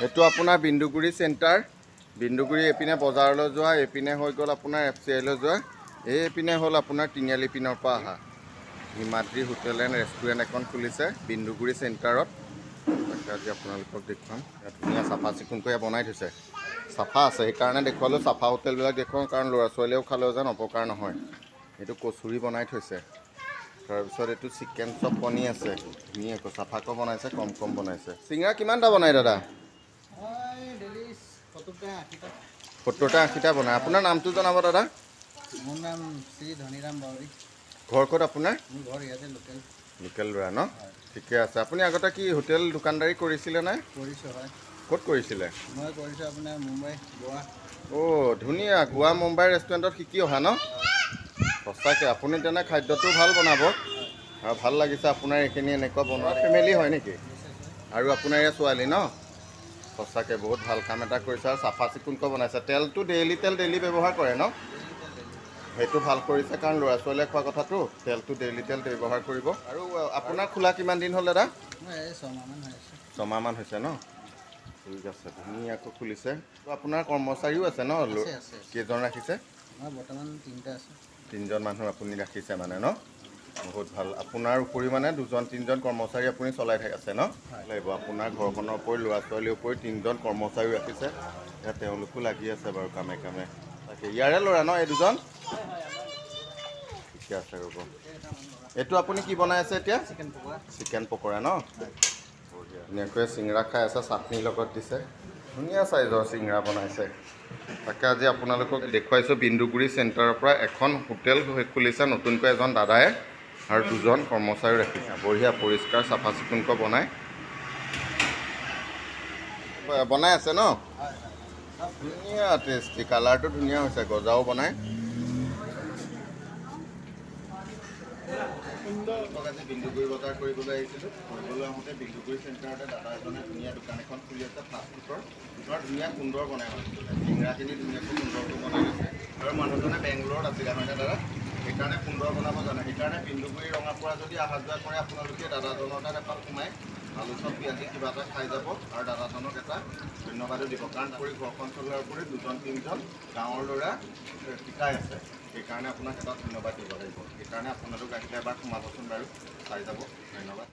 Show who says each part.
Speaker 1: এইটো আপোনাৰ বিন্দুগুৰি চেণ্টাৰ। বিন্দুগুৰি এপিনে বজাৰলৈ যোৱা, এপিনে হৈ গ'ল আপোনাৰ FCI লৈ যোৱা, এইপিনে হ'ল আপোনাৰ তিনিআলি পিনৰ পৰা অহা। হিমাদ্ৰী হোটেল এণ্ড ৰেষ্টুৰেণ্ট এখন খুলিছে বিন্দুগুৰি চেণ্টাৰত। তাকে আজি আপোনালোকক দেখুৱাম। ইয়াত ধুনীয়া চাফা চিকুণকৈ বনাই থৈছে, চাফা আছে সেইকাৰণে দেখুৱালোঁ। চাফা হোটেলবিলাক দেখুৱাওঁ কাৰণ ল'ৰা ছোৱালীয়েও খালেও যেন অপকাৰ নহয়। এইটো কচুৰি বনাই থৈছে, তাৰপিছত এইটো চিকেন চপ কণী আছে, ধুনীয়াকৈ চাফাকৈ বনাইছে, কম কম বনাইছে। চিঙৰা কিমানটা বনাই দাদা? 70টা 80টা বনায়। আপোনাৰ নামটো জনাব দাদা।
Speaker 2: মোৰ নাম শ্ৰী ধনীৰাম বাউৰী।
Speaker 1: ঘৰ ক'ত আপোনাৰ?
Speaker 2: মোৰ ঘৰ ইয়াতে
Speaker 1: লোকেল ল'ৰা ন? ঠিকে আছে। আপুনি আগতে কি হোটেল দোকানদাৰী কৰিছিলে নে?
Speaker 2: কৰিছোঁ, হয়।
Speaker 1: ক'ত কৰিছিলে?
Speaker 2: মই কৰিছোঁ আপোনাৰ মুম্বাই, গোৱা।
Speaker 1: অ' ধুনীয়া, গোৱা মুম্বাই ৰেষ্টুৰেণ্টত শিকি অহা ন? সঁচাকৈ আপুনি তেনে খাদ্যটো ভাল বনাব আৰু ভাল লাগিছে আপোনাৰ এইখিনি এনেকুৱা বনোৱা। ফেমিলি হয় নেকি? আৰু আপোনাৰ এই ছোৱালী ন? সঁচাকৈ বহুত ভাল কাম এটা কৰিছে আৰু চাফা চিকুণকৈ বনাইছে। তেলটো ডেইলি ব্যৱহাৰ কৰে ন? সেইটো ভাল কৰিছে কাৰণ ল'ৰা ছোৱালীয়ে খোৱা কথাটো, তেলটো ডেইলি তেল ব্যৱহাৰ কৰিব। আৰু আপোনাৰ খোলা কিমান দিন হ'ল দাদা? 6 মাহমান হৈছে ন? ঠিক আছে, ধুনীয়াকৈ খুলিছে। আপোনাৰ কৰ্মচাৰীও আছে ন? কেইজন ৰাখিছে?
Speaker 2: বৰ্তমান 3টা আছে।
Speaker 1: 3জন মানুহ আপুনি ৰাখিছে মানে ন? বহুত ভাল। আপোনাৰ উপৰি মানে 2-3জন কৰ্মচাৰী আপুনি চলাই আছে ন? লাগিব আপোনাৰ ঘৰখনৰ উপৰি ল'ৰা ছোৱালীৰ উপৰি 3জন কৰ্মচাৰীও ৰাখিছে। এতিয়া তেওঁলোকো লাগি আছে বাৰু কামে কামে। তাকে ইয়াৰে ল'ৰা ন এই দুজন? ঠিকে আছে, ৰ'ব। এইটো আপুনি কি বনাই আছে এতিয়া? চিকেন পকৰা ন? ধুনীয়াকৈ চিঙৰা খাই আছে, চাটনিৰ লগত দিছে। ধুনীয়া চাইজৰ চিঙৰা বনাইছে। তাকে আজি আপোনালোকক দেখুৱাইছোঁ বিন্দুগুৰি চেণ্টাৰৰ পৰা এখন হোটেল খুলিছে নতুনকৈ এজন দাদাই আৰু 2জন কৰ্মচাৰী ৰাখিছে। বঢ়িয়া পৰিষ্কাৰ চাফা চিকুণকৈ বনাই আছে ন? ধুনীয়া টেষ্টি, কালাৰটো ধুনীয়া হৈছে, গজাও বনায়। আজি বিন্দুগুৰি বজাৰ কৰিবলৈ আহিছিলোঁ। কৰিবলৈ আহোঁতে বিন্দুগুৰি চেণ্টাৰতে দাদা এজনে ধুনীয়া দোকান এখন খুলি আছে ফাষ্টফুডৰ। বৰ ধুনীয়া সুন্দৰ বনায় মানুহজনে। চিঙৰাখিনি ধুনীয়াকৈ সুন্দৰকৈ বনাই লৈছে আৰু মানুহজনে বেংগলোৰত আছিলে হয়নে দাদা? সেইকাৰণে সুন্দৰ বনাব জানে। সেইকাৰণে বিন্দুগুৰি ৰঙাপুৰা যদি অহা যোৱা কৰে আপোনালোকে দাদাজনৰ তাত এপাক সোমাই আলু চপ পিঁয়াজি কিবা এটা খাই যাব আৰু দাদাজনক এটা ধন্যবাদো দিব। কাৰণ কৰি ঘৰখন চলোৱাৰ উপৰি 2-3জন গাঁৱৰ ল'ৰা শিকাই আছে। সেইকাৰণে আপোনাক এটা ধন্যবাদ দিব লাগিব। সেইকাৰণে আপোনালোক আহিলে এবাৰ সোমাবচোন বাৰু, চাই যাব। ধন্যবাদ।